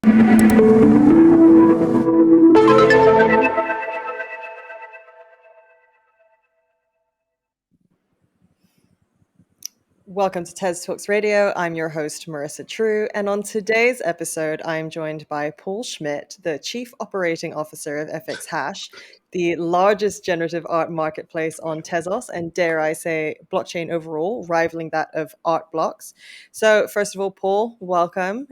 Welcome to TezTalks Radio. I'm your host, Marissa True, and on today's episode, I'm joined by Paul Schmidt, the Chief Operating Officer of fxhash, the largest generative art marketplace on Tezos, and dare I say, blockchain overall, rivaling that of art blocks. So, first of all, Paul, welcome.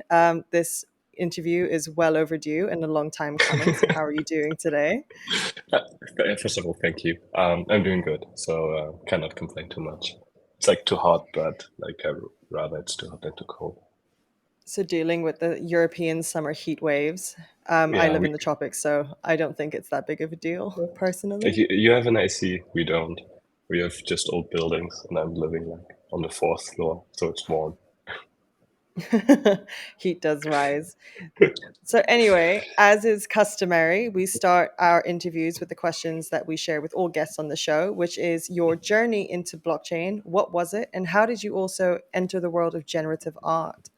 This interview is well overdue and a long time coming. So, how are you doing today? First of all, thank you. I'm doing good, so cannot complain too much. It's like too hot, but like I rather it's too hot than too cold. So dealing with the European summer heat waves. I Yeah, live in the tropics, so I don't think it's that big of a deal, personally. you have an AC, we don't. We have just old buildings, and I'm living like on the fourth floor, so it's warm. Heat does rise. So anyway, as is customary, we start our interviews with the questions that we share with all guests on the show, which is your journey into blockchain. What was it? And how did you also enter the world of generative art?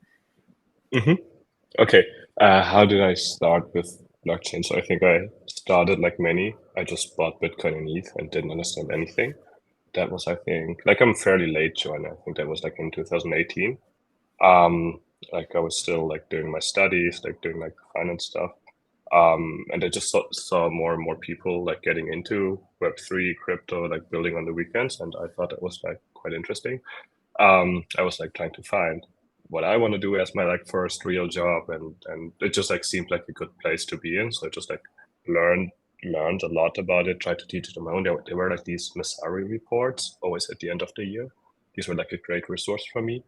Okay, how did I start with blockchain? So I think I started like many. I just bought Bitcoin and ETH and didn't understand anything. That was, I think, like I'm fairly late joiner. I think that was like in 2018. Like I was still like doing my studies, like doing like finance stuff. And I just saw more and more people like getting into Web3, crypto, like building on the weekends. And I thought it was like quite interesting. I was like trying to find what I want to do as my like first real job. And it just like seemed like a good place to be in. So I just like learned a lot about it, tried to teach it on my own. There were like these Masari reports always at the end of the year. These were like a great resource for me.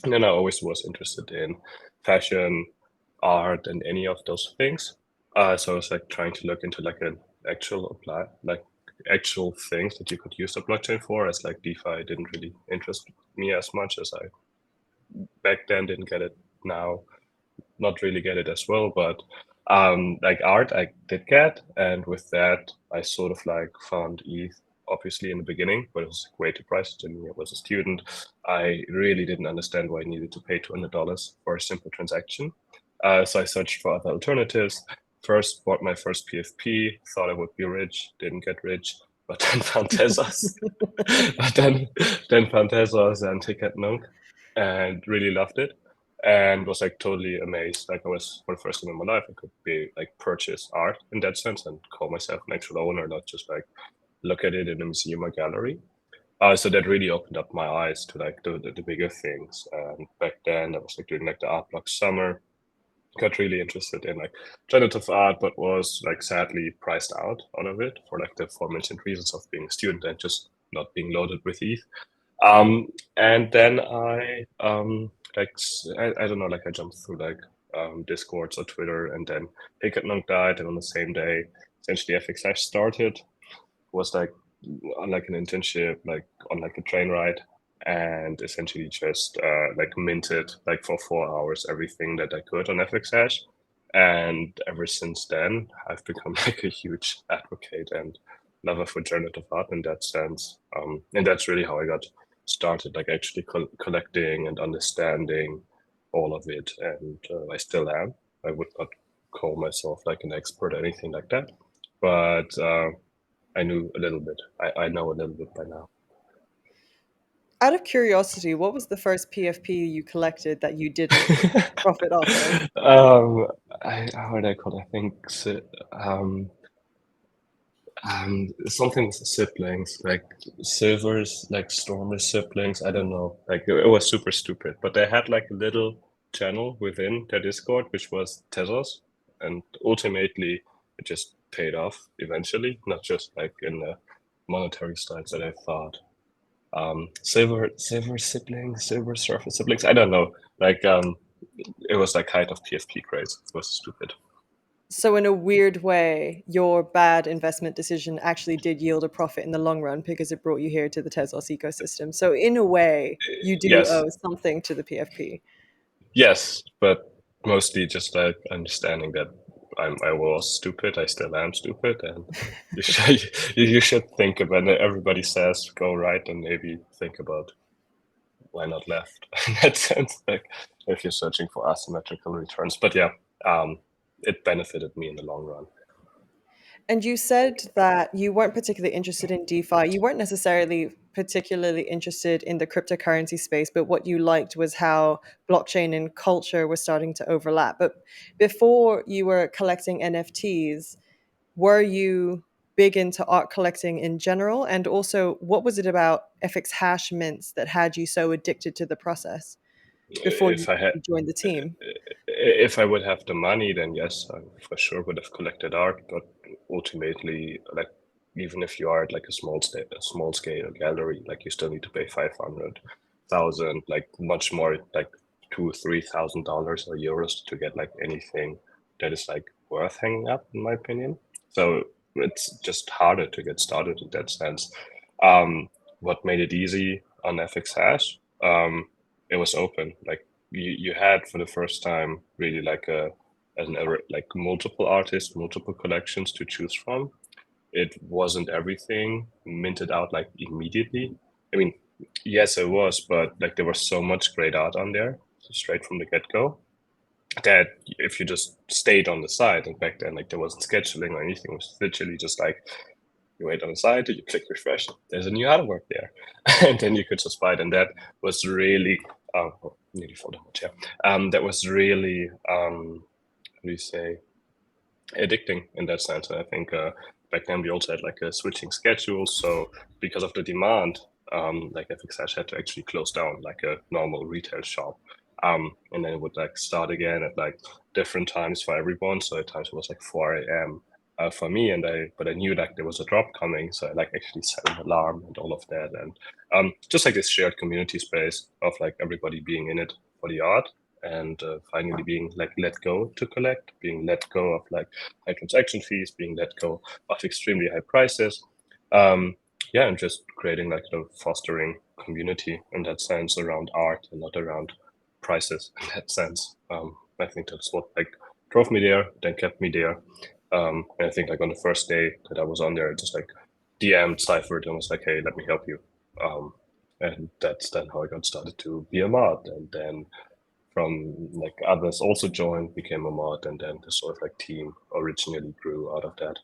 And then I always was interested in fashion, art, and any of those things. So I was like trying to look into like an actual things that you could use the blockchain for, as like DeFi didn't really interest me as much as I back then didn't get it now, not really get it as well. But like art I did get, and with that I sort of like found ETH obviously in the beginning, but it was way too pricey to me. I was a student. I really didn't understand why I needed to pay $200 for a simple transaction. So I searched for other alternatives. First, bought my first PFP, thought I would be rich, didn't get rich, but then found Tezos. but then found Tezos and Ticket Nunk and really loved it and was like totally amazed. Like I was, for the first time in my life, I could be like purchase art in that sense and call myself an actual owner, not just like look at it in a museum or gallery. So that really opened up my eyes to like the bigger things. And back then I was like doing like the art block summer, got really interested in like generative art, but was like sadly priced out of it for like the aforementioned reasons of being a student and just not being loaded with ETH. And then I I don't know, like I jumped through like Discords or Twitter, and then Hiccup died, and on the same day, essentially fxhash started. Was like on like an internship, like on like a train ride, and essentially just like minted like for 4 hours everything that I could on fxhash. And ever since then, I've become like a huge advocate and lover for generative art in that sense. And that's really how I got started, like actually collecting and understanding all of it. And I still am. I would not call myself like an expert or anything like that, but I knew a little bit. I know a little bit by now. Out of curiosity, what was the first PFP you collected that you didn't profit off of? How would I call it? I think something with siblings, like Silver's, like Stormer's siblings. I don't know. Like it was super stupid, but they had like a little channel within their Discord, which was Tezos, and ultimately it just paid off eventually, not just like in the monetary stance that I thought. Silver siblings, Silver Surfer siblings. I don't know. Like it was like height of PFP craze. It was stupid. So in a weird way, your bad investment decision actually did yield a profit in the long run because it brought you here to the Tezos ecosystem. So in a way, you do Yes, owe something to the PFP. yes, but mostly just like understanding that I was stupid. I still am stupid, and you should think about it. Everybody says go right, and maybe think about why not left in that sense. Like if you're searching for asymmetrical returns, but yeah, it benefited me in the long run. And you said that you weren't particularly interested in DeFi. You weren't necessarily particularly interested in the cryptocurrency space, but what you liked was how blockchain and culture were starting to overlap. But before you were collecting NFTs, were you big into art collecting in general? And also, what was it about fxhash mints that had you so addicted to the process before you If I had, joined the team? if I would have the money, then yes, I for sure would have collected art. But ultimately, like even if you are at like a small scale gallery, like you still need to pay 500,000, like much more, like $2,000-3,000 or euros to get like anything that is like worth hanging up, in my opinion. So it's just harder to get started in that sense. What made it easy on fxhash? It was open. Like you had for the first time really like like multiple artists, multiple collections to choose from. It wasn't everything minted out like immediately. I mean, yes, it was, but like there was so much great art on there straight from the get go that if you just stayed on the site, and back then like there wasn't scheduling or anything, it was literally just like you wait on the site, you click refresh, there's a new artwork there, and then you could just buy it. And that was really nearly fall down the chair. That was really how do you say, addicting in that sense. And I think back then we also had like a switching schedule, so because of the demand, like fxhash had to actually close down like a normal retail shop. And then it would like start again at like different times for everyone. So at times it was like 4 a.m. For me, but I knew like there was a drop coming, so I like actually set an alarm and all of that, and just like this shared community space of like everybody being in it for the art, and finally being like let go to collect, being let go of like high transaction fees, being let go of extremely high prices. Yeah, and just creating like fostering community in that sense around art and not around prices in that sense. I think that's what like drove me there, then kept me there. And I think like on the first day that I was on there, I just like DM'd Cyphered and was like, hey, let me help you. And that's then how I got started to be a mod. And then from like others also joined, became a mod, and then the sort of like team originally grew out of that.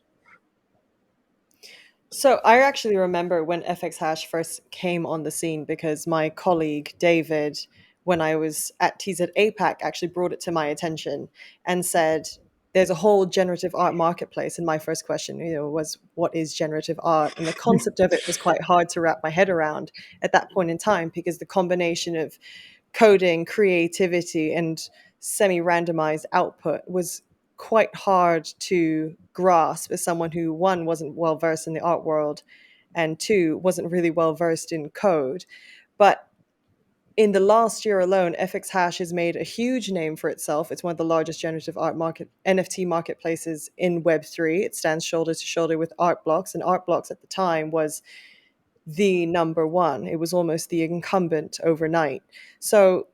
So I actually remember when fxhash first came on the scene because my colleague David, when I was at TZ APAC, actually brought it to my attention and said, "There's a whole generative art marketplace." And my first question, was what is generative art? And the concept of it was quite hard to wrap my head around at that point in time because the combination of coding, creativity, and semi-randomized output was quite hard to grasp as someone who, one, wasn't well versed in the art world, and two, wasn't really well versed in code. But in the last year alone, fxhash has made a huge name for itself. It's one of the largest generative art market NFT marketplaces in Web3. It stands shoulder to shoulder with Artblocks, and Artblocks at the time was the number one. It was almost the incumbent overnight. So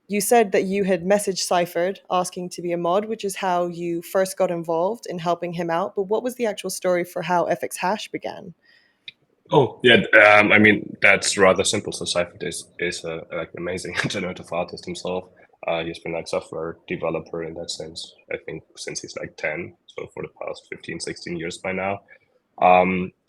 you said that you had messaged Cyphered asking to be a mod, which is how you first got involved in helping him out. But what was the actual story for how fxhash began? Oh yeah, I mean that's rather simple. So Cypher is a like amazing generative artist himself. He's been like software developer in that sense, I think since he's like 10, so for the past 15, 16 years by now.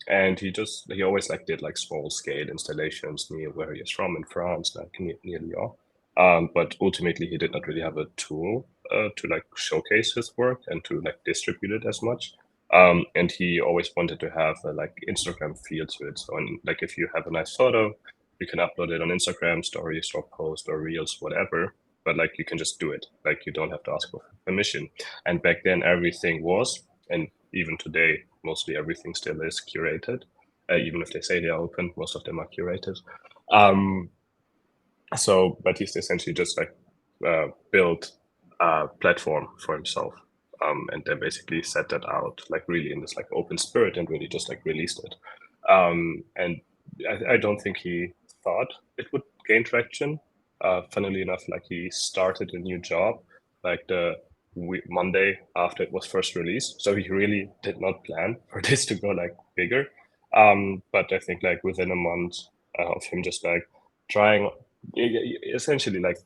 And he always like did like small scale installations near where he is from in France, like near Lyon. But ultimately he did not really have a tool to like showcase his work and to like distribute it as much. And he always wanted to have a like Instagram feel to it. So like if you have a nice photo, you can upload it on Instagram stories or post or reels, whatever. But like you can just do it. Like you don't have to ask for permission. And back then everything was, and even today, mostly everything still is curated. Even if they say they are open, most of them are curated. So Batiste essentially just like built a platform for himself, and then basically set that out like really in this like open spirit and really just like released it. And I don't think he thought it would gain traction. Funnily enough, like he started a new job like the Monday after it was first released, so he really did not plan for this to go like bigger. But I think like within a month of him just like trying essentially like,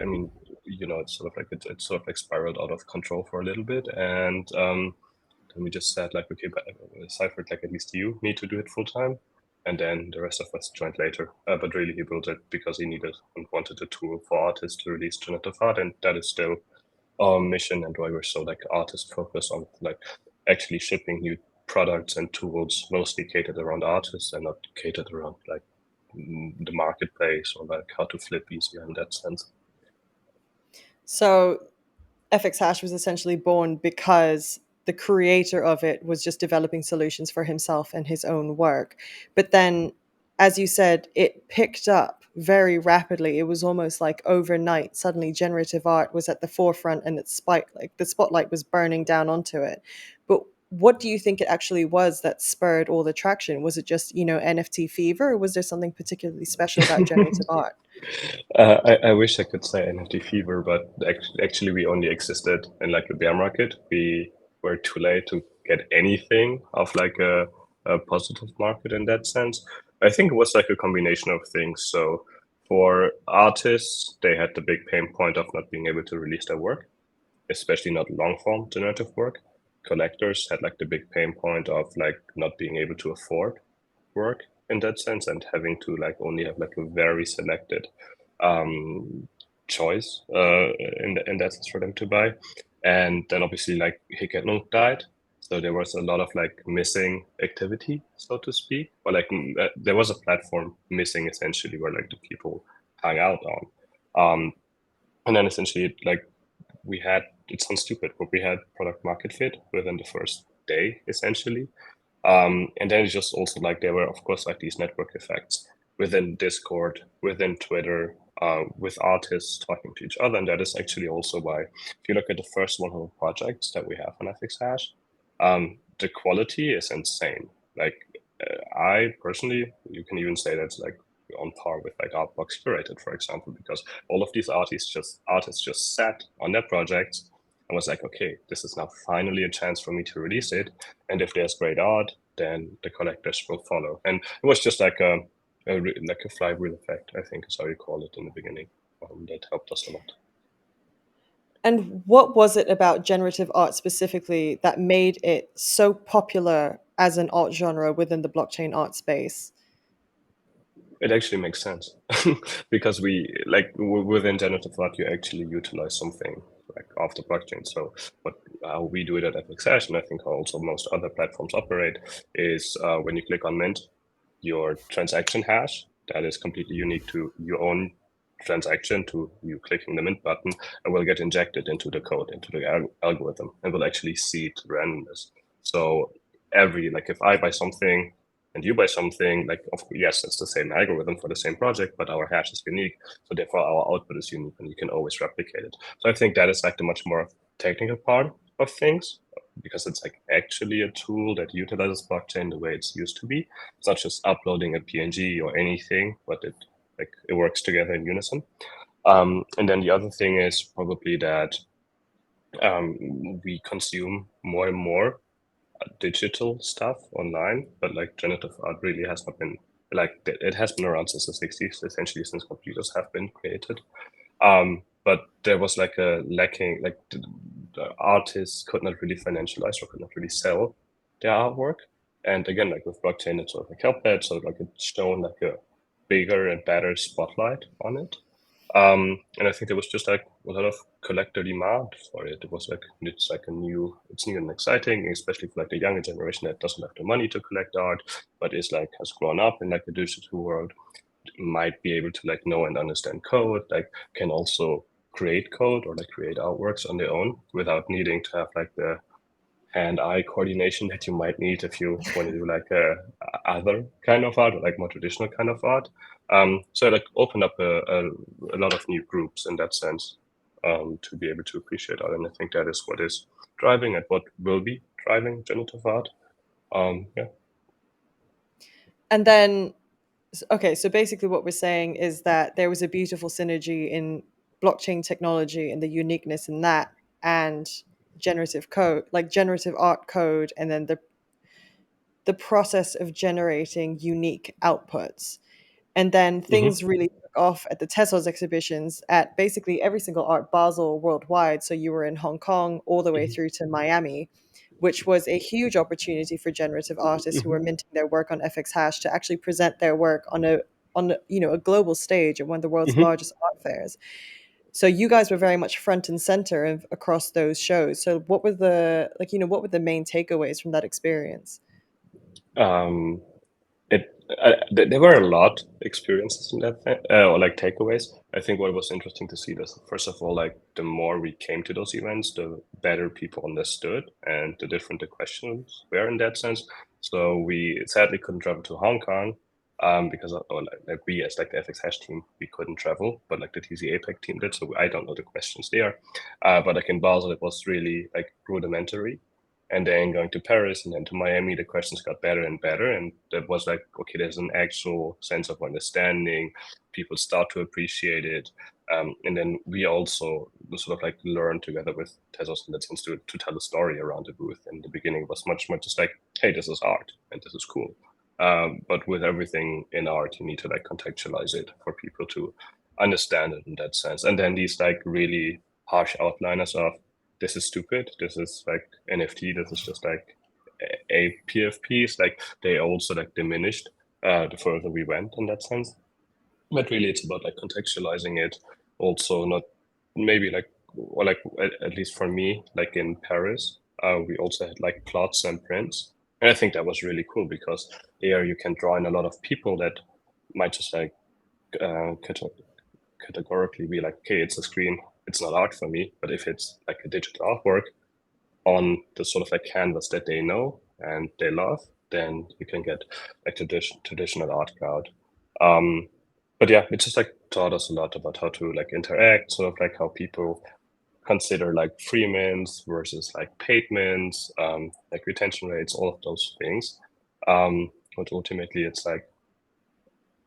I mean, it's sort of like it's sort of like spiraled out of control for a little bit, and then we just said like, okay, but Seifert, like at least you need to do it full time, and then the rest of us joined later. But really, he built it because he needed and wanted a tool for artists to release generative art, and that is still our mission and why we're so like artist focused on like actually shipping new products and tools mostly catered around artists and not catered around like the marketplace or like how to flip easier in that sense. So fxhash was essentially born because the creator of it was just developing solutions for himself and his own work. But then, as you said, it picked up very rapidly. It was almost like overnight. Suddenly, generative art was at the forefront, and like the spotlight was burning down onto it. But what do you think it actually was that spurred all the traction? Was it just, NFT fever, or was there something particularly special about generative art? I wish I could say NFT fever, but actually we only existed in like the bear market. We were too late to get anything of like a positive market in that sense. I think it was like a combination of things. So for artists, they had the big pain point of not being able to release their work, especially not long form generative work. Collectors had like the big pain point of like not being able to afford work in that sense and having to like only have like a very selected choice in that sense for them to buy. And then obviously like Hicketnunk died. So there was a lot of like missing activity, so to speak, or like there was a platform missing essentially where like the people hang out on. And then essentially like we had, it sounds stupid, but we had product market fit within the first day essentially. And then it's just also like there were, of course, like these network effects within Discord, within Twitter, with artists talking to each other. And that is actually also why, if you look at the first 100 projects that we have on fxhash, the quality is insane. Like, I personally, you can even say that's like on par with like Artbox Curated, for example, because all of these artists just sat on their projects and was like, okay, this is now finally a chance for me to release it. And if there's great art, then the collectors will follow. And it was just like like a flywheel effect, I think is how you call it in the beginning. That helped us a lot. And what was it about generative art specifically that made it so popular as an art genre within the blockchain art space? It actually makes sense because we like within generative art, you actually utilize something like off the blockchain. So what how we do it at fxhash, and I think how also most other platforms operate, is when you click on mint, your transaction hash that is completely unique to your own transaction to you clicking the mint button and will get injected into the code, into the algorithm, and will actually seed randomness. So every like if I buy something and you buy something, like yes, it's the same algorithm for the same project, but our hash is unique. So therefore our output is unique and you can always replicate it. So I think that is like the much more technical part of things because it's like actually a tool that utilizes blockchain the way it's used to be. It's not just uploading a PNG or anything, but it works together in unison. And then the other thing is probably that we consume more and more digital stuff online, but like generative art really has not been like it has been around since the 60s, essentially since computers have been created. But there was like a lacking, like the artists could not really financialize or could not really sell their artwork. And again, like with blockchain, it's sort of like helped that. So like it's shown like a bigger and better spotlight on it. And I think there was just like a lot of collector demand for it. It was like it's new and exciting, especially for like the younger generation that doesn't have the money to collect art, but is like has grown up in like the digital world, might be able to like know and understand code, like can also create code or like create artworks on their own without needing to have like the hand-eye coordination that you might need if you want to do like a other kind of art or like more traditional kind of art. So like opened up a lot of new groups in that sense to be able to appreciate art, and I think that is what is driving and what will be driving generative art. Yeah. And then, okay, so basically what we're saying is that there was a beautiful synergy in blockchain technology and the uniqueness in that and generative code, like generative art code, and then the process of generating unique outputs. And then Mm-hmm. things really took off at the Tezos exhibitions at basically every single Art Basel worldwide. So you were in Hong Kong all the way through to Miami, which was a huge opportunity for generative artists who were minting their work on fxhash to actually present their work on a global stage at one of the world's largest art fairs. So you guys were very much front and center across those shows. So what were what were the main takeaways from that experience? Um, there were a lot experiences in that thing, or like takeaways. I think what was interesting to see this, first of all, like the more we came to those events, the better people understood and the different the questions were in that sense. So we sadly couldn't travel to Hong Kong because like we as like the fxhash team, we couldn't travel, but like the TZ APEC team did. So I don't know the questions there. But like in Basel, it was really like rudimentary. And then going to Paris and then to Miami, the questions got better and better. And that was like, okay, there's an actual sense of understanding. People start to appreciate it. And then we also sort of like learn together with Tezos in that sense to tell a story around the booth. In the beginning, it was much more just like, hey, this is art and this is cool. But with everything in art, you need to like contextualize it for people to understand it in that sense. And then these like really harsh outliners of, this is stupid, this is like NFT, this is just like a PFPs, like they also like diminished the further we went in that sense. But really it's about like contextualizing it, also not maybe like, or like at least for me, like in Paris, we also had like plots and prints. And I think that was really cool because there you can draw in a lot of people that might just like categorically be like, okay, it's a screen, it's not art for me. But if it's like a digital artwork on the sort of like canvas that they know and they love, then you can get like traditional art crowd. But yeah, it just like taught us a lot about how to like interact, sort of like how people consider like free mints versus like paid mints, like retention rates, all of those things. But ultimately, it's like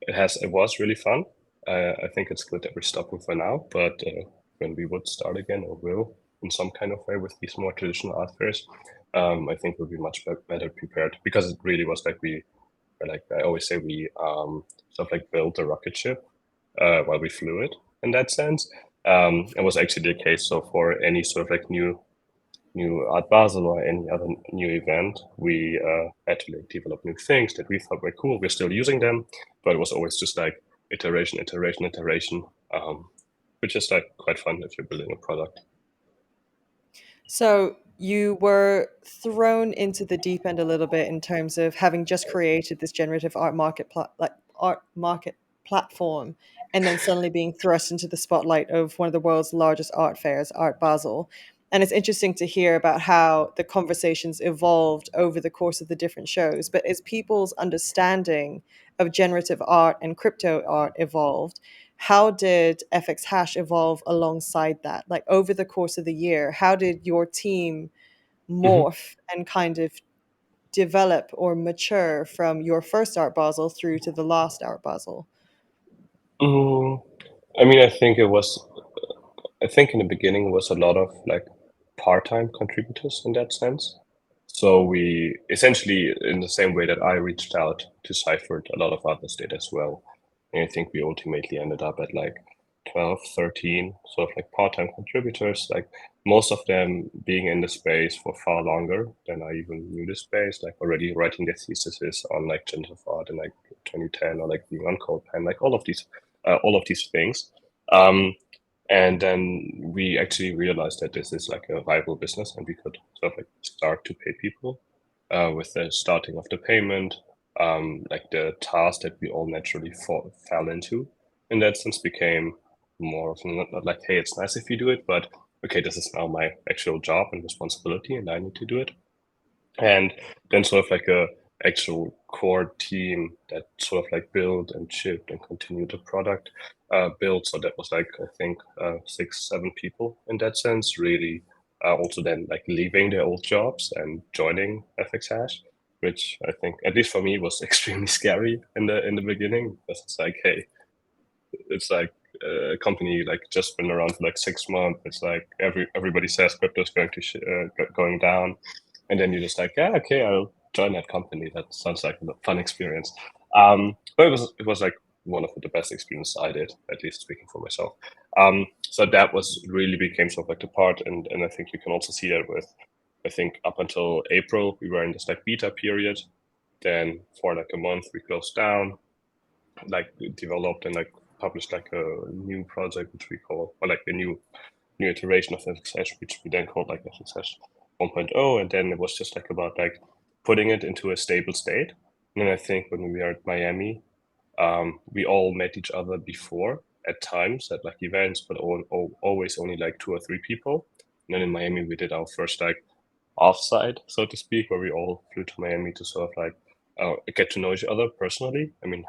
it was really fun. I think it's good that we're stopping for now, but when we would start again or will in some kind of way with these more traditional art fairs, I think we'll be much better prepared because it really was like like I always say, we sort of like built a rocket ship while we flew it in that sense. It was actually the case. So for any sort of like new Art Basel or any other new event, we had to like develop new things that we thought were cool. We're still using them, but it was always just like iteration, which is like quite fun if you're building a product. So you were thrown into the deep end a little bit in terms of having just created this generative art market platform, and then suddenly being thrust into the spotlight of one of the world's largest art fairs, Art Basel. And it's interesting to hear about how the conversations evolved over the course of the different shows. But as people's understanding of generative art and crypto art evolved, how did fxhash evolve alongside that? Like over the course of the year, how did your team Mm-hmm. morph and kind of develop or mature from your first Art Basel through to the last Art Basel? I mean, I think in the beginning it was a lot of like part-time contributors in that sense. So we essentially, in the same way that I reached out to Seifert, a lot of others did as well. And I think we ultimately ended up at like 12, 13 sort of like part-time contributors, like most of them being in the space for far longer than I even knew the space, like already writing their theses on like generative art in like 2010 or like being on CodePen, like all of these things. Um, and then we actually realized that this is like a viable business and we could sort of like start to pay people with the starting of the payment, like the task that we all naturally fell into in that sense became more of not like, hey, it's nice if you do it, but okay, this is now my actual job and responsibility and I need to do it. And then sort of like a actual core team that sort of like build and ship and continue the product build. So that was like, I think 6, 7 people in that sense, really also then like leaving their old jobs and joining fxhash, which I think, at least for me, was extremely scary in the beginning because it's like, hey, it's like a company like just been around for like 6 months. It's like everybody says crypto is going down, and then you're just like, yeah, okay, I'll join that company. That sounds like a fun experience. But it was like one of the best experiences I did, at least speaking for myself. So that was really became sort of like the part, and I think you can also see that with, I think up until April we were in this like beta period. Then for like a month we closed down, like developed and like published like a new project which we call, or like a new iteration of fxhash, which we then called like fxhash 1.0, and then it was just like about like putting it into a stable state. And I think when we were at Miami, we all met each other before at times at like events, but always only like 2 or 3 people. And then in Miami, we did our first like offsite, so to speak, where we all flew to Miami to sort of like get to know each other personally. I mean,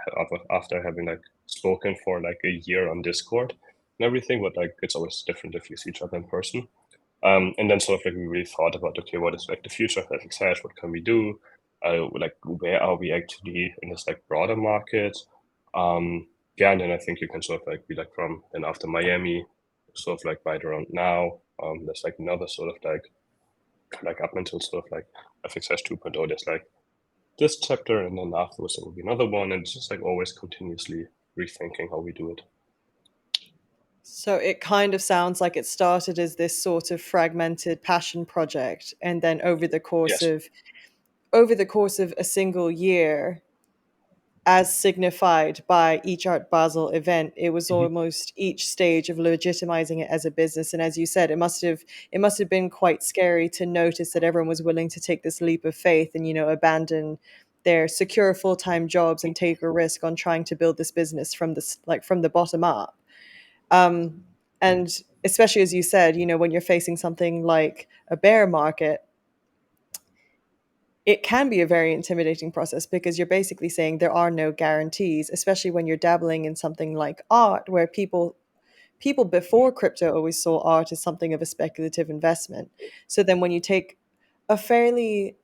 after having like spoken for like a year on Discord and everything, but like it's always different if you see each other in person. And then sort of like we really thought about, okay, what is like the future of fxhash? What can we do? Like where are we actually in this like broader market? Yeah, and then I think you can sort of like be like from then after Miami, sort of like right around now. There's like another sort of like up until sort of like fxhash 2.0, there's like this chapter, and then afterwards there will be another one, and it's just like always continuously rethinking how we do it. So it kind of sounds like it started as this sort of fragmented passion project, and then over the course Yes. of a single year, as signified by each Art Basel event, it was almost each stage of legitimizing it as a business. And as you said, it must have been quite scary to notice that everyone was willing to take this leap of faith and, abandon their secure full-time jobs and take a risk on trying to build this business from the bottom up. And especially as you said, when you're facing something like a bear market, it can be a very intimidating process because you're basically saying there are no guarantees, especially when you're dabbling in something like art, where people before crypto always saw art as something of a speculative investment. So then when you take a fairly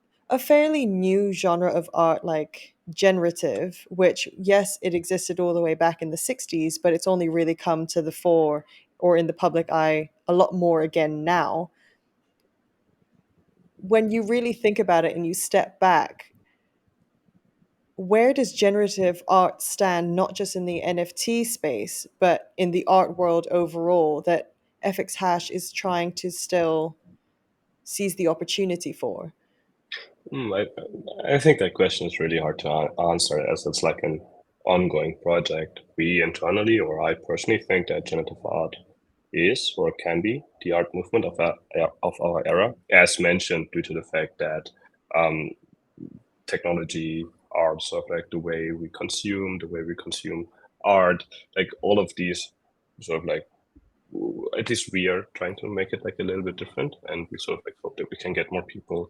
new genre of art like generative, which yes, it existed all the way back in the 60s, but it's only really come to the fore or in the public eye a lot more again now. When you really think about it and you step back, where does generative art stand, not just in the NFT space, but in the art world overall, that fxhash is trying to still seize the opportunity for? I think that question is really hard to answer, as it's like an ongoing project. We internally, or I personally, think that generative art is or can be the art movement of our era, as mentioned, due to the fact that um, technology, art, sort of like the way we consume art, like all of these sort of like, at least we are trying to make it like a little bit different, and we sort of like hope that we can get more people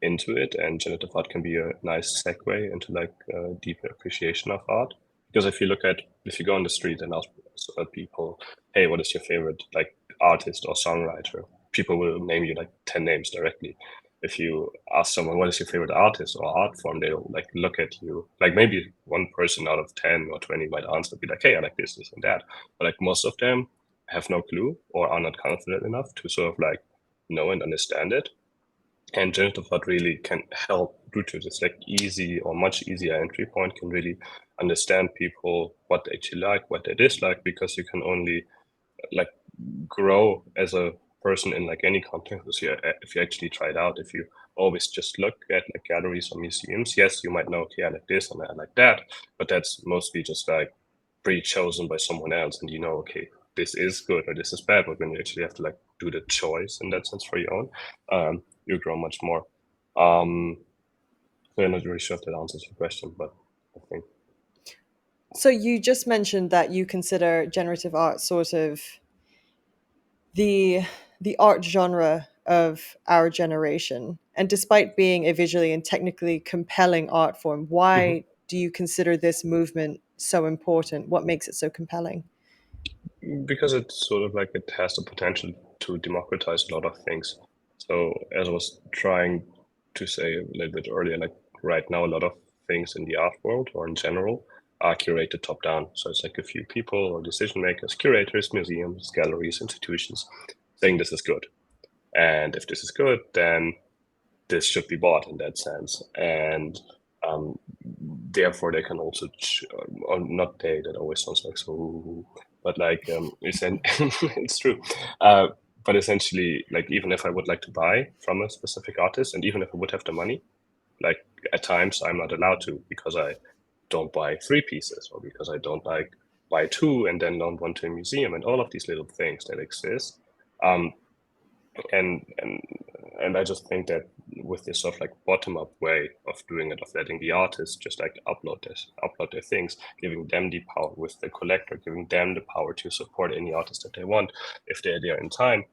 into it, and generative art can be a nice segue into like a deeper appreciation of art. Because if you go on the street and ask people, hey, what is your favorite like artist or songwriter, people will name you like 10 names directly. If you ask someone what is your favorite artist or art form, they'll like look at you, like maybe one person out of 10 or 20 might answer, be like, hey, I like this and that, but like most of them have no clue or are not confident enough to sort of like know and understand it. And generative art really can help, due to this like easy or much easier entry point, can really understand people, what they actually like, what they dislike, because you can only like grow as a person in like any context if you actually try it out. If you always just look at like galleries or museums, yes, you might know, okay, I like this and I like that, but that's mostly just like pre-chosen by someone else, and okay, this is good or this is bad. But when you actually have to like do the choice in that sense for your own, you grow much more. So I'm not really sure if that answers your question, but I think. So you just mentioned that you consider generative art sort of the art genre of our generation. And despite being a visually and technically compelling art form, Mhm. why do you consider this movement so important? What makes it so compelling? Because it's sort of like it has the potential to democratize a lot of things. So as I was trying to say a little bit earlier, like right now, a lot of things in the art world or in general are curated top down. So it's like a few people or decision makers, curators, museums, galleries, institutions saying this is good. And if this is good, then this should be bought in that sense. And um, therefore they can also or not they, that always sounds like so, but like it's true. But essentially, like, even if I would like to buy from a specific artist, and even if I would have the money, like, at times I'm not allowed to, because I don't buy 3 pieces, or because I don't like buy 2 and then don't want to a museum, and all of these little things that exist. And I just think that with this sort of like bottom up way of doing it, of letting the artists just like upload their things, giving them the power with the collector, giving them the power to support any artist that they want if they're there in time,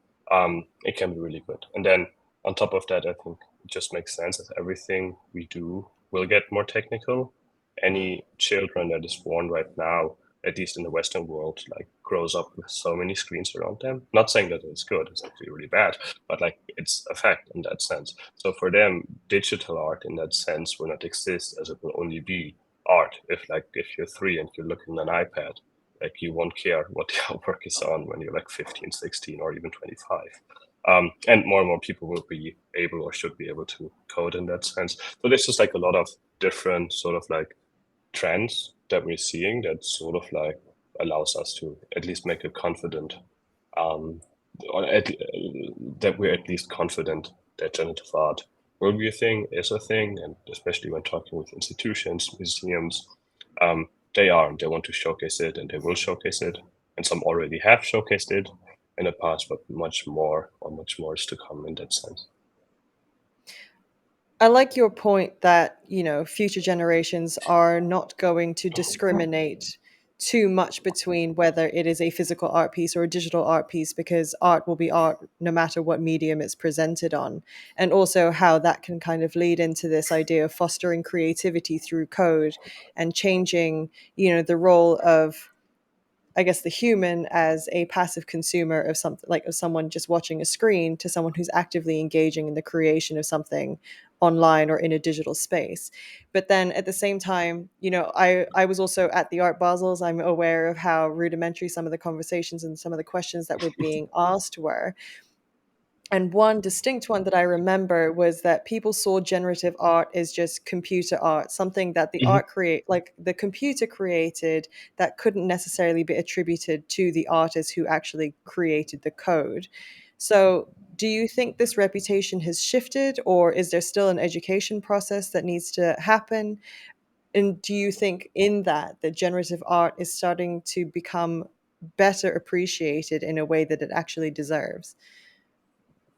it can be really good. And then on top of that, I think it just makes sense that everything we do will get more technical. Any children that is born right now, at least in the Western world, like, grows up with so many screens around them. Not saying that it's good, it's actually really bad, but like, it's a fact in that sense. So for them, digital art in that sense will not exist, as it will only be art. If you're 3 and you're looking at an iPad, like, you won't care what the artwork is on when you're like 15, 16, or even 25. And more people will be able, or should be able, to code in that sense. So there's just like a lot of different sort of like trends that we're seeing that sort of like allows us to at least make it confident, that we're at least confident that generative art will be a thing, is a thing, and especially when talking with institutions, museums, they want to showcase it, and they will showcase it, and some already have showcased it in the past, but much more is to come in that sense. I like your point that, future generations are not going to discriminate too much between whether it is a physical art piece or a digital art piece, because art will be art no matter what medium it's presented on. And also how that can kind of lead into this idea of fostering creativity through code and changing, the role of, I guess, the human as a passive consumer of something, like of someone just watching a screen, to someone who's actively engaging in the creation of something online or in a digital space. But then at the same time, I was also at the Art Basels. I'm aware of how rudimentary some of the conversations and some of the questions that were being asked were. And one distinct one that I remember was that people saw generative art as just computer art, something that the computer created, that couldn't necessarily be attributed to the artist who actually created the code. So do you think this reputation has shifted, or is there still an education process that needs to happen? And do you think in that the generative art is starting to become better appreciated in a way that it actually deserves?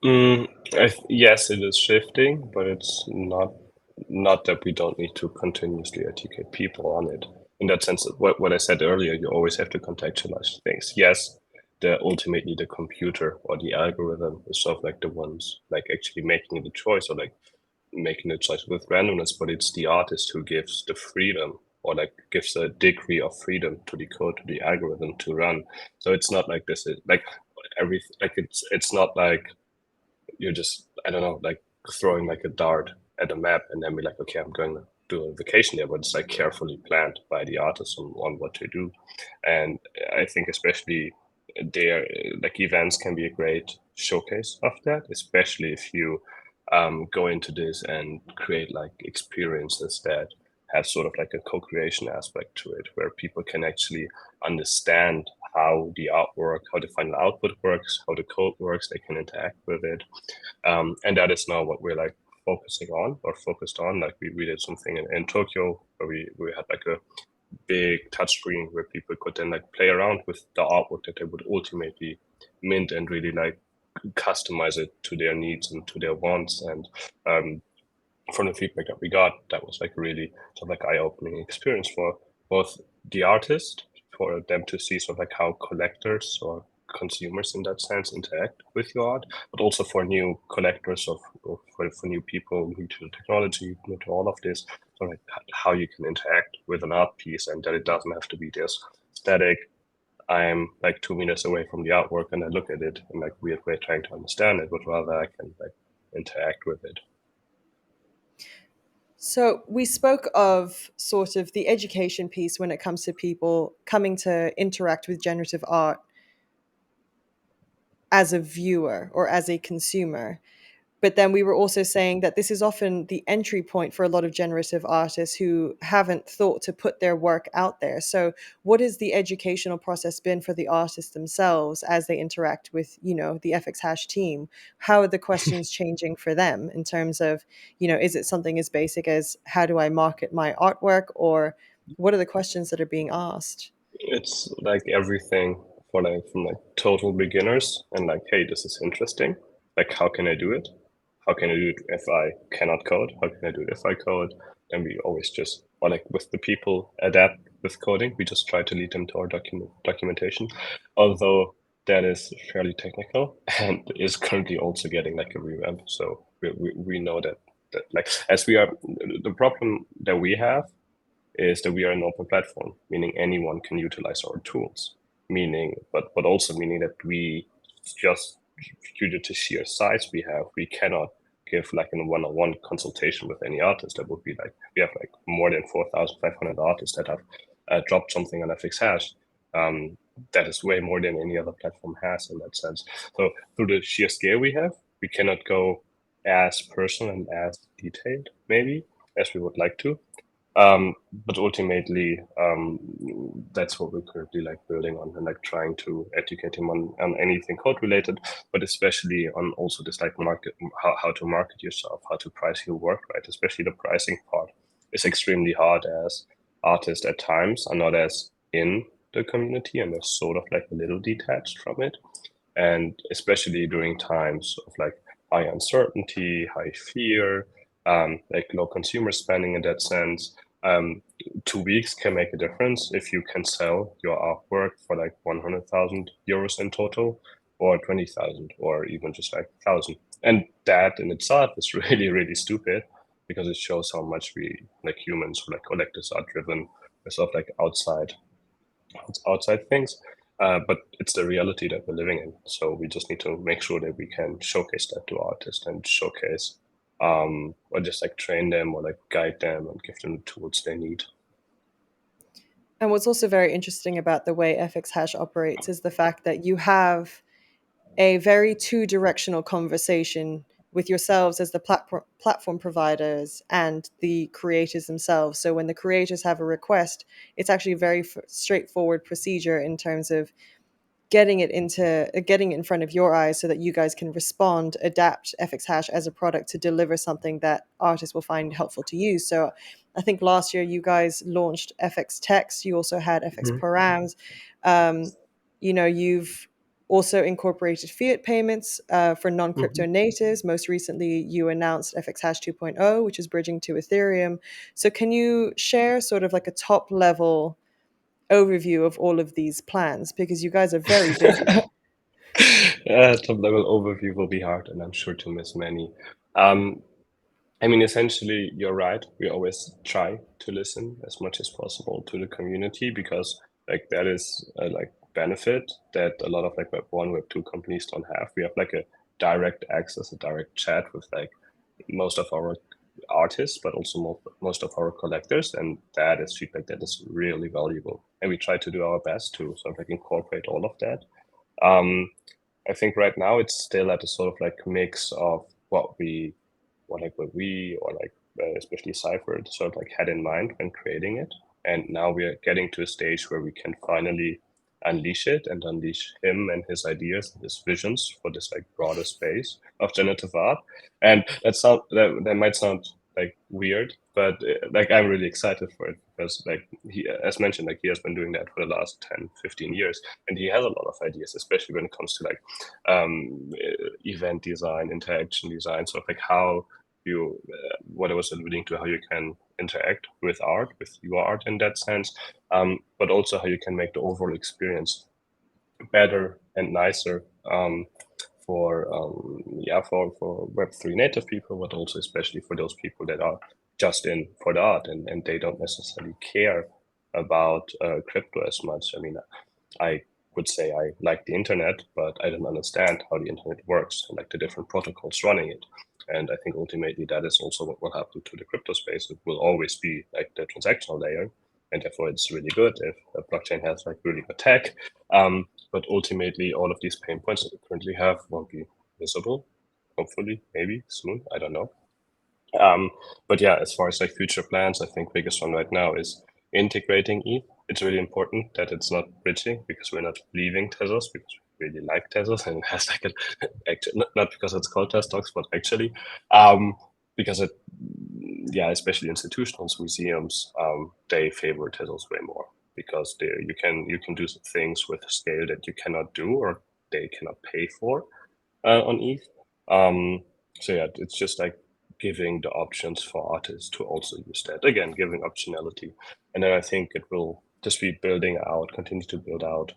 Yes, it is shifting, but it's not that we don't need to continuously educate people on it. In that sense, what I said earlier, you always have to contextualize things. Yes, ultimately the computer or the algorithm is sort of like the ones like actually making the choice, or like making the choice with randomness, but it's the artist who gives the freedom, or like gives a degree of freedom to the code, to the algorithm to run. So it's not like this is like everything, like it's not like you're just, I don't know, like throwing like a dart at a map and then be like, okay, I'm going to do a vacation there, but it's like carefully planned by the artist on what to do. And I think especially there, like, events can be a great showcase of that, especially if you go into this and create like experiences that have sort of like a co-creation aspect to it, where people can actually understand how the artwork, how the final output works, how the code works, they can interact with it. And that is now what we're like focused on. Like, we did something in Tokyo where we had like a big touchscreen where people could then like play around with the artwork that they would ultimately mint, and really like customize it to their needs and to their wants. And from the feedback that we got, that was like really sort of like eye-opening experience for both the artist, for them to see sort of like how collectors or consumers in that sense interact with your art, but also for new collectors, for new people new to the technology, new to all of this, so like how you can interact with an art piece, and that it doesn't have to be this static. I'm like 2 meters away from the artwork and I look at it in like weird way trying to understand it, but rather I can like interact with it. So we spoke of sort of the education piece when it comes to people coming to interact with generative art as a viewer or as a consumer. But then we were also saying that this is often the entry point for a lot of generative artists who haven't thought to put their work out there. So what has the educational process been for the artists themselves as they interact with, the fxhash team? How are the questions changing for them in terms of, is it something as basic as how do I market my artwork, or what are the questions that are being asked? It's like everything for from total beginners and hey, this is interesting. How can I do it? How can I do it if I cannot code? How can I do it if I code? And we always just, or with the people adapt with coding, we just try to lead them to our documentation. Although that is fairly technical and is currently also getting a revamp. So we know that as we are, the problem that we have is that we are an open platform, meaning anyone can utilize our tools. Meaning, but also meaning that we just due to the sheer size we cannot give a one-on-one consultation with any artist. That would be we have more than 4,500 artists that have dropped something on fxhash. That is way more than any other platform has in that sense. So through the sheer scale we have, we cannot go as personal and as detailed maybe as we would like to. But ultimately, that's what we're currently building on and trying to educate him on anything code related, but especially on also this market, how to market yourself, how to price your work, right? Especially the pricing part is extremely hard as artists at times are not as in the community and they're sort of a little detached from it. And especially during times of high uncertainty, high fear, low consumer spending in that sense. 2 weeks can make a difference if you can sell your artwork for 100,000 euros in total, or 20,000, or even just 1,000. And that in itself is really, really stupid because it shows how much we humans or collectors are driven with sort of outside things. But it's the reality that we're living in. So we just need to make sure that we can showcase that to artists and showcase or just train them or guide them and give them the tools they need. And what's also very interesting about the way fxhash operates is the fact that you have a very two-directional conversation with yourselves as the platform providers and the creators themselves. So when the creators have a request, it's actually a very straightforward procedure in terms of getting it in front of your eyes so that you guys can respond, adapt fxhash as a product to deliver something that artists will find helpful to use. So I think last year you guys launched fx text. You also had fx params. You've also incorporated fiat payments for non-crypto natives. Most recently, you announced fxhash 2.0, which is bridging to Ethereum. So can you share sort of a top level overview of all of these plans, because you guys are very busy? Top level overview will be hard, and I'm sure to miss many. Essentially, you're right. We always try to listen as much as possible to the community because that is a benefit that a lot of Web 1, Web 2 companies don't have. We have a direct access, a direct chat with most of our artists, but also most of our collectors, and that is feedback that is really valuable. And we try to do our best to sort of incorporate all of that. I think right now it's still at a sort of mix of what we or especially Cypher sort of had in mind when creating it. And now we are getting to a stage where we can finally unleash it and unleash him and his ideas and his visions for this broader space of generative art. And that might sound weird, but I'm really excited for it because he, as mentioned, he has been doing that for the last 10, 15 years, and he has a lot of ideas, especially when it comes to event design, interaction design, so how you what I was alluding to, how you can interact with art, with your art in that sense, but also how you can make the overall experience better and nicer for Web3 native people, but also especially for those people that are just in for the art and they don't necessarily care about crypto as much. I would say I like the internet, but I don't understand how the internet works and the different protocols running it. And I think ultimately that is also what will happen to the crypto space. It will always be the transactional layer, and therefore it's really good if a blockchain has really good tech. But ultimately, all of these pain points that we currently have won't be visible hopefully, maybe soon. I don't know. But yeah, as far as like future plans, I think biggest one right now is integrating ETH. It's really important that it's not bridging because we're not leaving Tezos because we really like Tezos and it has like actually not because it's called TezTalks, but actually because it, yeah, especially institutions, museums, they favor Tezos way more because you can do some things with scale that you cannot do or they cannot pay for on ETH. So yeah, it's just like giving the options for artists to also use that. Again, giving optionality. And then I think it will just be continue to build out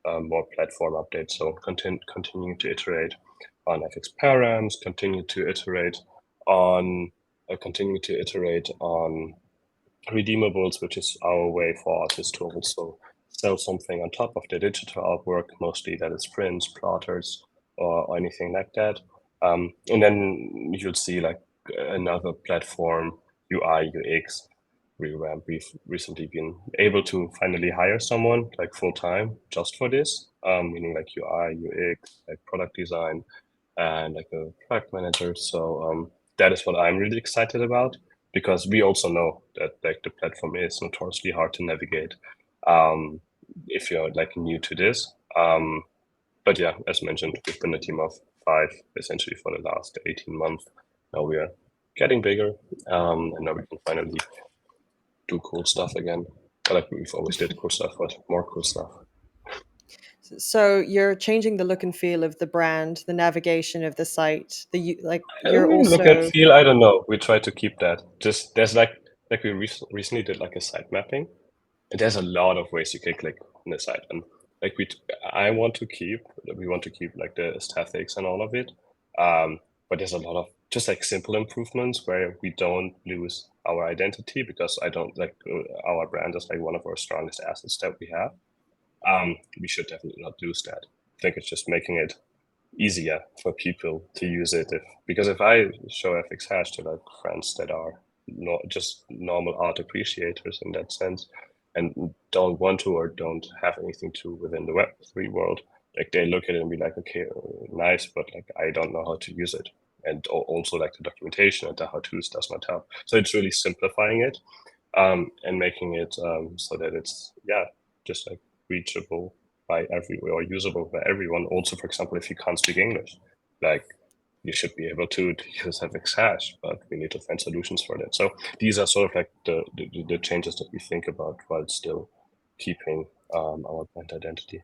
more platform updates. So continue to iterate on FX params, continue to iterate on redeemables, which is our way for artists to also sell something on top of their digital artwork. Mostly that is prints, plotters, or anything like that. And then you'll see like another platform UI UX revamp. We've recently been able to finally hire someone like full time just for this, meaning like UI UX, like product design, and like a product manager. So that is what I'm really excited about because we also know that like the platform is notoriously hard to navigate if you're like new to this. But yeah, as mentioned, we've been a team of 5 essentially for the last 18 months. Now we are getting bigger, and now we can finally do cool stuff again. Like we've always did cool stuff, but more cool stuff. So you're changing the look and feel of the brand, the navigation of the site. I You're mean, look and also feel. I don't know. We try to keep that. Just there's like we recently did like a site mapping, and there's a lot of ways you can click on the site, and like we want to keep like the aesthetics and all of it. But there's a lot of just like simple improvements where we don't lose our identity because I don't like our brand is like one of our strongest assets that we have. We should definitely not lose that. I think it's just making it easier for people to use it because if I show fxhash to like friends that are not just normal art appreciators in that sense and don't want to or don't have anything to within the web3 world, like they look at it and be like, okay, nice, but like I don't know how to use it, and also like the documentation and the how-tos does not help. So it's really simplifying it and making it so that it's just like reachable by everyone or usable by everyone. Also, for example, if you can't speak English, like you should be able to use fxhash, but we need to find solutions for that. So these are sort of like the changes that we think about while still keeping our brand identity.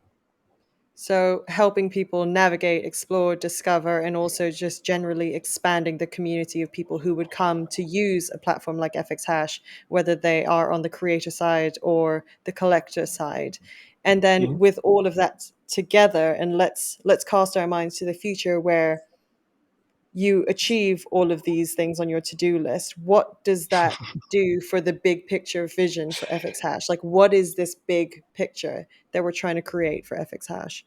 So helping people navigate, explore, discover, and also just generally expanding the community of people who would come to use a platform like fxhash, whether they are on the creator side or the collector side. And then Mhm. with all of that together, and let's cast our minds to the future where you achieve all of these things on your to-do list. What does that do for the big picture vision for fxhash? Like, what is this big picture that we're trying to create for fxhash?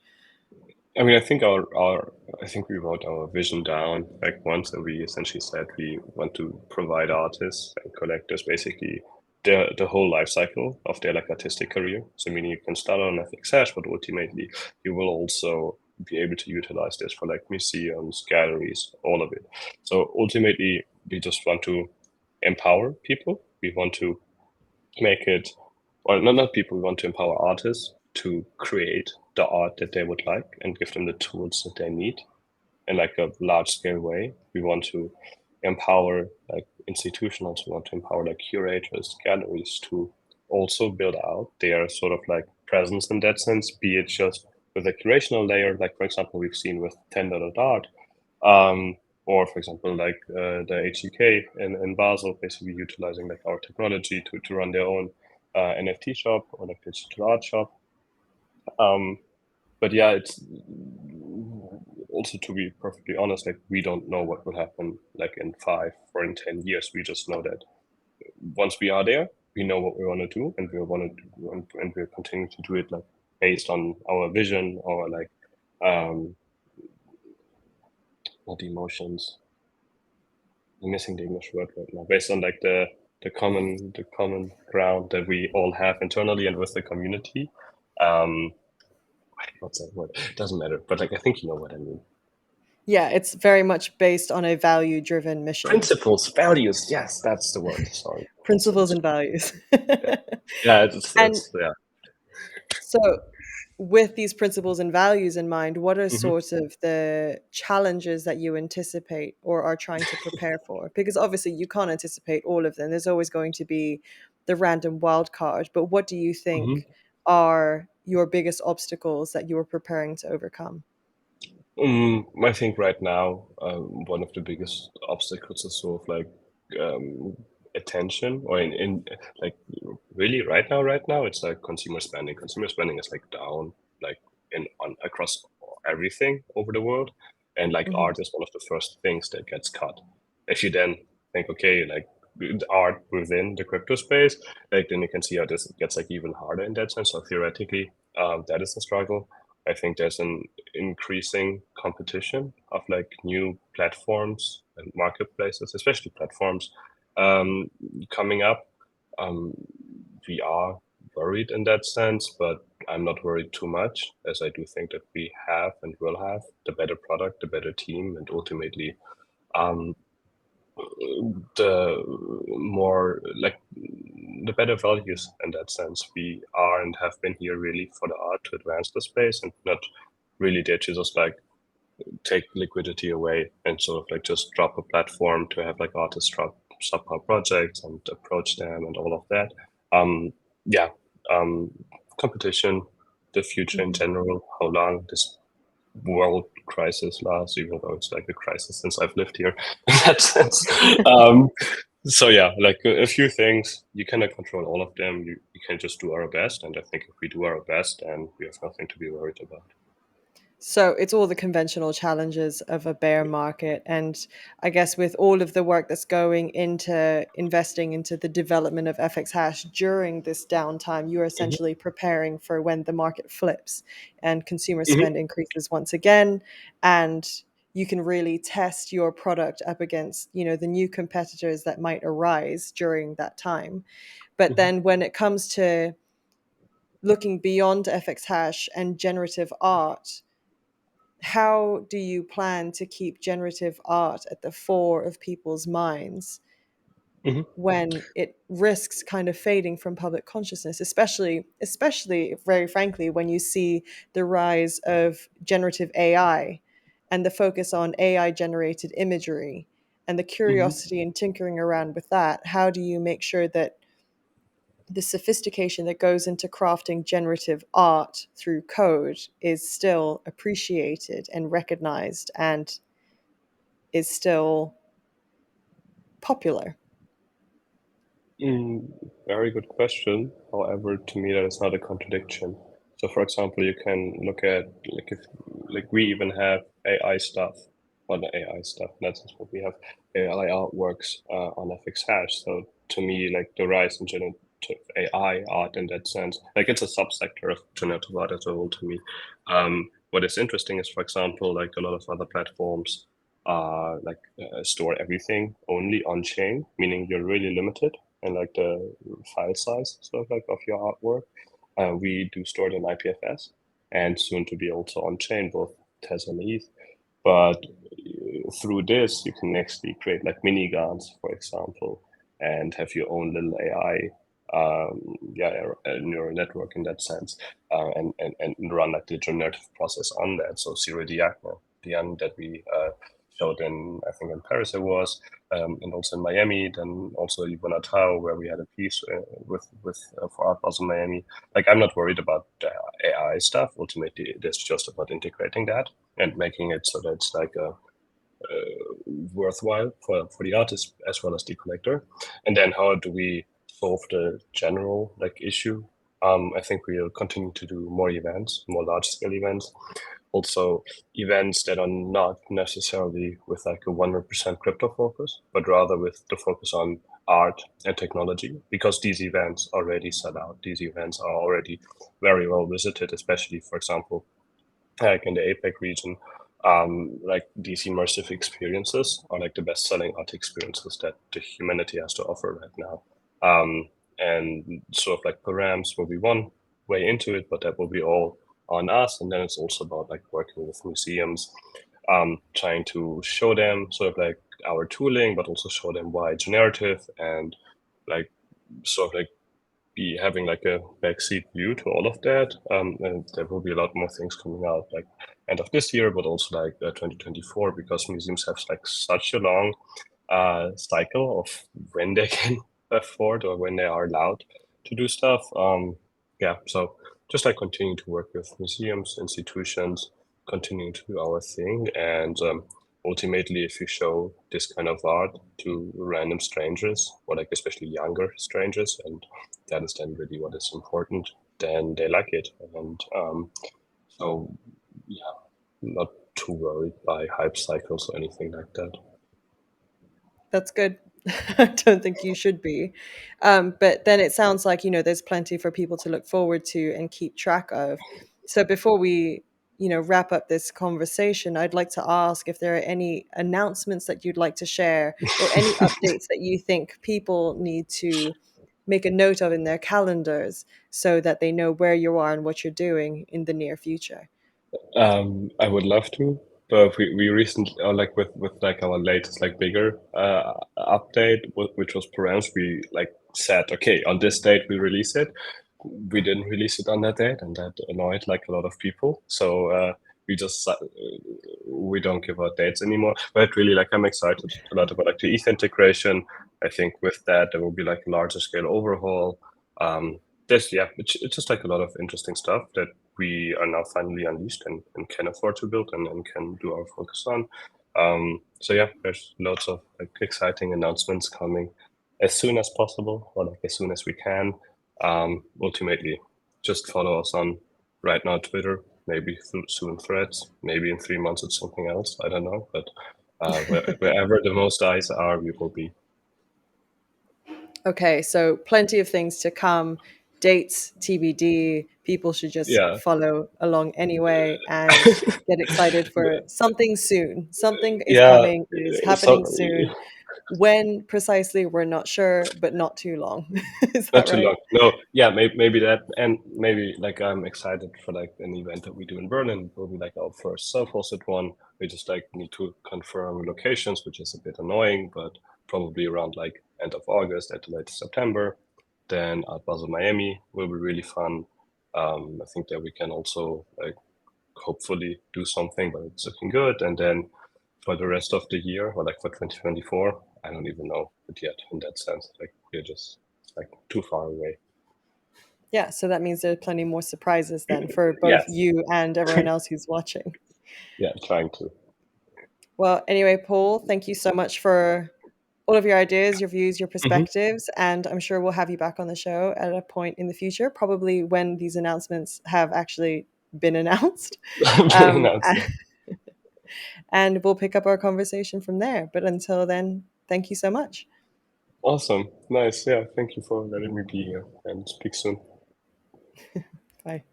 I mean, I think I think we wrote our vision down like once, and we essentially said we want to provide artists and collectors basically the whole life cycle of their like artistic career. So meaning you can start on fxhash, but ultimately you will also be able to utilize this for like museums, galleries, all of it. So ultimately, we just want to empower people. We want to make it, or not people, we want to empower artists to create the art that they would like and give them the tools that they need in like a large scale way. We want to empower like institutions, we want to empower like curators, galleries to also build out their sort of like presence in that sense, be it just with a curational layer, like for example, we've seen with 10.art, or for example, like the HEK in Basel, basically utilizing like our technology to run their own NFT shop or like digital art shop. But yeah, it's also, to be perfectly honest, like we don't know what will happen like in 5 or in 10 years. We just know that once we are there, we know what we want to do, and we want to do, and we're continuing to do it like based on our vision or like not the emotions. I'm missing the English word right now. Based on like the common ground that we all have internally and with the community. What's that word? It doesn't matter, but like I think you know what I mean. Yeah, it's very much based on a value-driven mission. Principles, values. Yes, that's the word. Sorry. Principles and values. Yeah, yeah. And Yeah. so, with these principles and values in mind, what are hmm sort of the challenges that you anticipate or are trying to prepare for? Because obviously you can't anticipate all of them. There's always going to be the random wild card. But what do you hmm think are your biggest obstacles that you are preparing to overcome? I think right now, one of the biggest obstacles is sort of like um, attention, or in like really right now, it's like consumer spending. Consumer spending is like down, like in on across everything over the world, and like Hmm. art is one of the first things that gets cut. If you then think, okay, like the art within the crypto space, like then you can see how this gets like even harder in that sense. So theoretically, that is a struggle. I think there's an increasing competition of like new platforms and marketplaces, especially platforms um, coming up. Um, we are worried in that sense, but I'm not worried too much, as I do think that we have and will have the better product, the better team, and ultimately um, the more like the better values in that sense. We are and have been here really for the art to advance the space, and not really there to just like take liquidity away and sort of like just drop a platform to have like artists drop subpar projects and approach them and all of that. Um, yeah, um, competition, the future in Hmm. general, how long this world crisis lasts, even though it's like a crisis since I've lived here in that sense. Um, so yeah, like a few things, you cannot control all of them. You can just do our best, and I think if we do our best, then we have nothing to be worried about. So it's all the conventional challenges of a bear market. And I guess with all of the work that's going into investing into the development of FX hash during this downtime, you're hmm essentially preparing for when the market flips and consumer hmm spend increases once again. And you can really test your product up against, the new competitors that might arise during that time. But hmm then when it comes to looking beyond FX hash and generative art, how do you plan to keep generative art at the fore of people's minds hmm when it risks kind of fading from public consciousness, especially very frankly when you see the rise of generative AI and the focus on AI generated imagery and the hmm curiosity and tinkering around with that? How do you make sure that the sophistication that goes into crafting generative art through code is still appreciated and recognized and is still popular? Mm, very good question. However, to me, that is not a contradiction. So, for example, you can look at like if like we even have AI stuff, well, not AI stuff. That's just what we have AI artworks on fxhash. So, to me, like the rise in generative AI art in that sense, like it's a subsector of generative art as a whole. To me, what is interesting is, for example, like a lot of other platforms store everything only on chain, meaning you're really limited and like the file size sort of like of your artwork. We do store it in IPFS and soon to be also on chain, both Tez and ETH. But through this, you can actually create like mini GANs, for example, and have your own little AI, a neural network in that sense, and run like the generative process on that. So Cyril Diane that we showed in, I think in Paris it was, and also in Miami, then also Ivana Tao, where we had a piece with for Art Basel Miami. Like I'm not worried about the AI stuff. Ultimately, it is just about integrating that and making it so that it's like a worthwhile for the artist as well as the collector. And then how do we solve the general like issue? I think we'll continue to do more events, more large scale events. Also, events that are not necessarily with like a 100% crypto focus, but rather with the focus on art and technology, because these events already sell out. These events are already very well visited, especially, for example, like in the APEC region. Like these immersive experiences are like the best selling art experiences that the humanity has to offer right now. And sort of like programs will be one way into it, but that will be all on us. And then it's also about like working with museums, trying to show them sort of like our tooling, but also show them why generative, and like sort of like be having like a backseat view to all of that. And there will be a lot more things coming out like end of this year, but also like 2024, because museums have like such a long cycle of when they can afford or when they are allowed to do stuff. Yeah, so just like continuing to work with museums, institutions, continuing to do our thing, and ultimately, if you show this kind of art to random strangers, or like especially younger strangers, and that is then really what is important, then they like it. And so, yeah, not too worried by hype cycles or anything like that. That's good. I don't think you should be. But then it sounds like, there's plenty for people to look forward to and keep track of. So before we, wrap up this conversation, I'd like to ask if there are any announcements that you'd like to share or any updates that you think people need to make a note of in their calendars so that they know where you are and what you're doing in the near future. I would love to, but we recently, or like with like our latest like bigger update, which was params, we like said, okay, on this date we release it. We didn't release it on that date, and that annoyed like a lot of people. So we just we don't give out dates anymore. But really, like I'm excited a lot about like the ETH integration. I think with that there will be like a larger scale overhaul. There's it's just like a lot of interesting stuff that we are now finally unleashed and can afford to build and can do our focus on. So yeah, there's lots of like exciting announcements coming as soon as possible, or like as soon as we can. Ultimately, just follow us on right now Twitter, maybe soon Threads, maybe in 3 months it's something else. I don't know, but wherever the most eyes are, we will be. Okay, so plenty of things to come. Dates TBD. People should just Yeah. follow along anyway and get excited for something soon. Something is Yeah. coming. It is So happening soon. When precisely, we're not sure, but not too long. Is not that too right? long. No, yeah, maybe that, and maybe like I'm excited for like an event that we do in Berlin. It will be like our first self-hosted one. We just like need to confirm locations, which is a bit annoying, but probably around like end of August at the latest September. Then Art Basel Miami will be really fun. I think that we can also like hopefully do something, but it's looking good. And then for the rest of the year, or like for 2024, I don't even know it yet in that sense. Like we're just like too far away. Yeah, so that means there are plenty more surprises then for both Yes. you and everyone else who's watching. Yeah, trying to. Well, anyway, Paul, thank you so much for all of your ideas, your views, your Mm-hmm. perspectives, and I'm sure we'll have you back on the show at a point in the future, probably when these announcements have actually been announced. Um, and we'll pick up our conversation from there. But until then, thank you so much. Awesome. Nice. Yeah. Thank you for letting me be here, and speak soon. Bye.